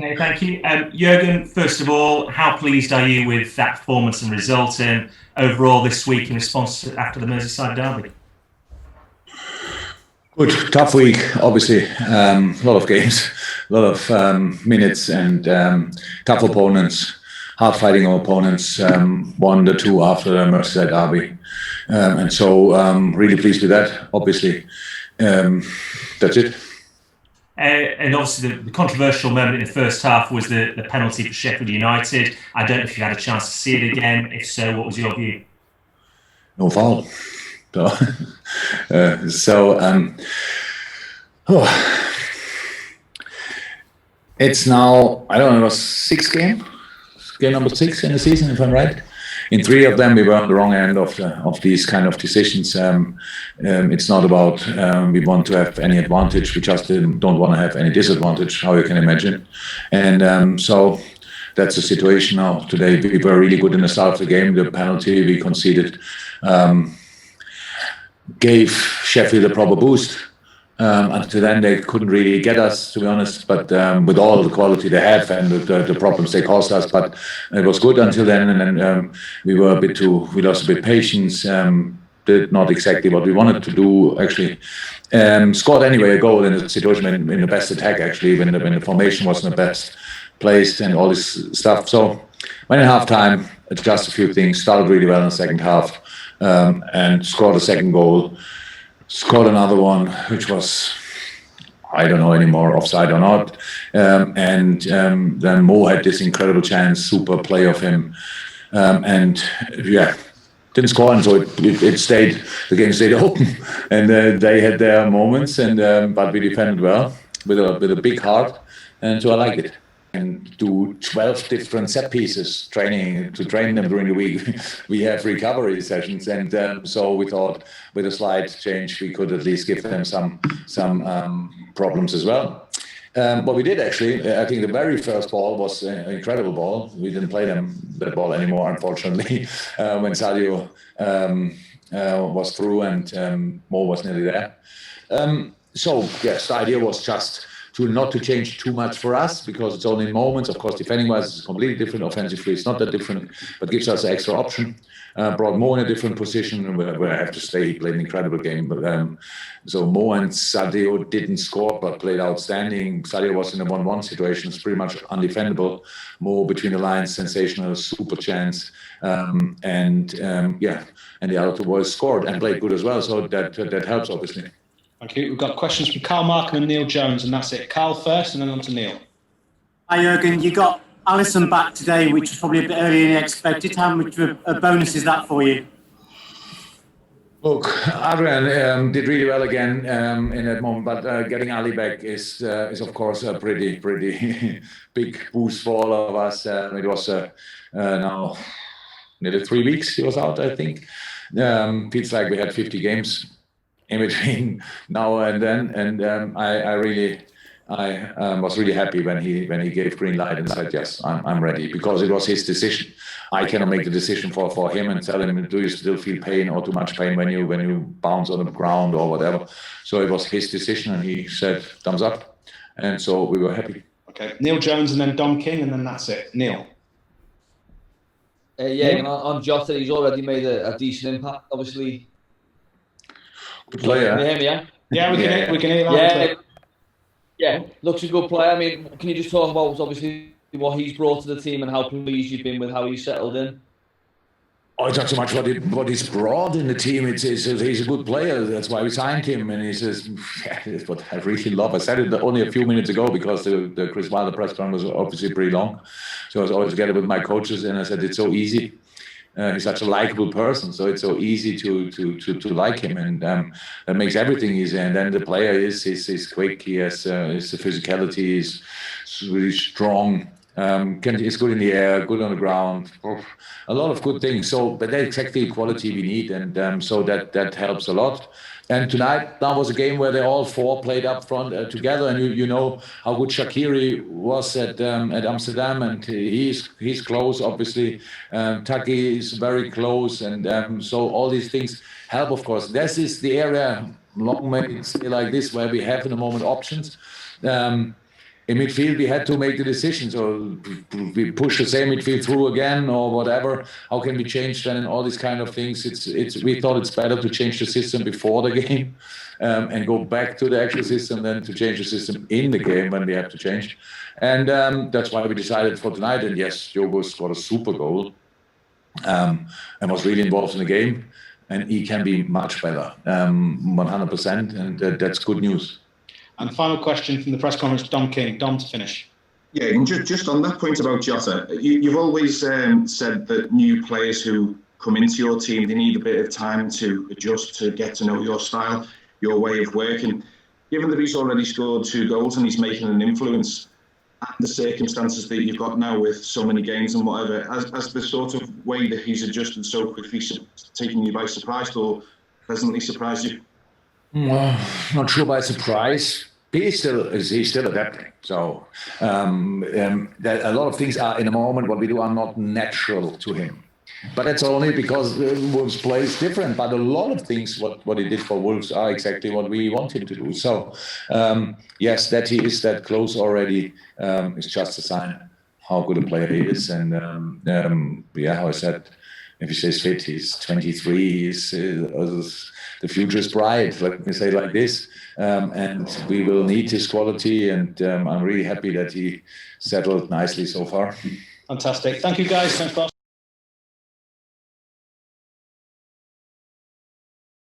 Okay, thank you. Jurgen, first of all, how pleased are you with that performance and result and overall this week in response after the Merseyside derby? Good, tough week, obviously. A lot of games, a lot of minutes, and tough opponents, hard-fighting opponents. Won the two after the Merseyside derby, and so really pleased with that. Obviously, that's it. And obviously, the controversial moment in the first half was the penalty for Sheffield United. I don't know if you had a chance to see it again. If so, what was your view? No foul. It's now, I don't know, it was game number 6 in the season, if I'm right. In 3 of them, we were on the wrong end of these kind of decisions. It's not about we want to have any advantage. We just don't want to have any disadvantage, how you can imagine. And so that's the situation now. Today, we were really good in the start of the game. The penalty we conceded gave Sheffield a proper boost. Until then, they couldn't really get us, to be honest. But with all the quality they have and the problems they caused us, but it was good until then. And then we lost a bit patience. Did not exactly what we wanted to do. Actually, scored anyway a goal in the situation in the best attack. Actually, when the formation wasn't the best placed and all this stuff. So went in half time, adjusted a few things. Started really well in the second half, and scored a second goal. Scored another one, which was, I don't know anymore, offside or not. And then Mo had this incredible chance, super play of him. And yeah, didn't score, and so it stayed, the game stayed open. And they had their moments, and but we defended well with a big heart, and so I like it. And do 12 different set pieces to train them during the week. We have recovery sessions, and so we thought with a slight change we could at least give them some problems as well. What we did actually, I think the very first ball was an incredible ball. We didn't play that ball anymore, unfortunately, when Sadio was through and Mo was nearly there. So yes, the idea was just not to change too much for us, because it's only moments. Of course, defending-wise, it's completely different. Offensively, it's not that different, but gives us an extra option. Brought Mo in a different position where I have to say he played an incredible game. But so Mo and Sadio didn't score, but played outstanding. Sadio was in a 1-1 situation. It's pretty much undefendable. Mo between the lines, sensational, super chance. And the other two boys scored and played good as well. So that helps, obviously. Thank you. We've got questions from Carl Markham and Neil Jones, and that's it. Carl first, and then on to Neil. Hi, Jurgen. You got Alisson back today, which was probably a bit earlier than expected. How much of a bonus is that for you? Look, Adrian did really well again in that moment, but getting Ali back is of course a pretty big boost for all of us. It was now nearly 3 weeks he was out, I think. Feels like we had 50 games in between now and then, and I was really happy when he gave green light and said yes, I'm ready, because it was his decision. I cannot make the decision for him and tell him, do you still feel pain or too much pain when you bounce on the ground or whatever. So it was his decision, and he said thumbs up, and so we were happy. Okay, Neil Jones and then Dom King, and then that's it. Neil. And on Jota, he's already made a decent impact, obviously. Good player. Can you hear me, yeah? Yeah, we can hear you. Yeah, looks a good player. I mean, can you just talk about obviously what he's brought to the team and how pleased you've been with how he's settled in? Oh, it's not so much what he's brought in the team. He's a good player. That's why we signed him. And he says, it's what I really love. I said it only a few minutes ago because the Chris Wilder press conference was obviously pretty long. So I was always together with my coaches, and I said it's so easy. He's such a likable person, so it's so easy to like him, and that makes everything easy. And then the player is quick. He has his physicality. He's really strong. He's good in the air, good on the ground. A lot of good things. So, but that's exactly the quality we need, and so that helps a lot. And tonight, that was a game where they all four played up front together, and you know how good Shaqiri was at Amsterdam, and he's close, obviously. Taki is very close, and so all these things help, of course. This is the area, long may stay like this, where we have in the moment options. in midfield, we had to make the decision. So we push the same midfield through again or whatever. How can we change then and all these kind of things? We thought it's better to change the system before the game and go back to the actual system than to change the system in the game when we have to change. And that's why we decided for tonight. And yes, Diogo scored a super goal and was really involved in the game. And he can be much better, 100%. And that's good news. And final question from the press conference, Dom King. Dom, to finish. Yeah, and just on that point about Jota, you've always said that new players who come into your team, they need a bit of time to adjust, to get to know your style, your way of working. Given that he's already scored 2 goals and he's making an influence, and the circumstances that you've got now with so many games and whatever, has the sort of way that he's adjusted so quickly taken you by surprise or pleasantly surprised you? Not sure by surprise. He's still adapting. So a lot of things are in a moment what we do are not natural to him. But that's only because Wolves plays different. But a lot of things what he did for Wolves are exactly what we want him to do. So yes, that he is that close already is just a sign how good a player he is. And how I said, if he stays fit, he's 23. The future is bright. Let me say like this. And we will need his quality. And I'm really happy that he settled nicely so far. Fantastic. Thank you, guys. Thanks, boss.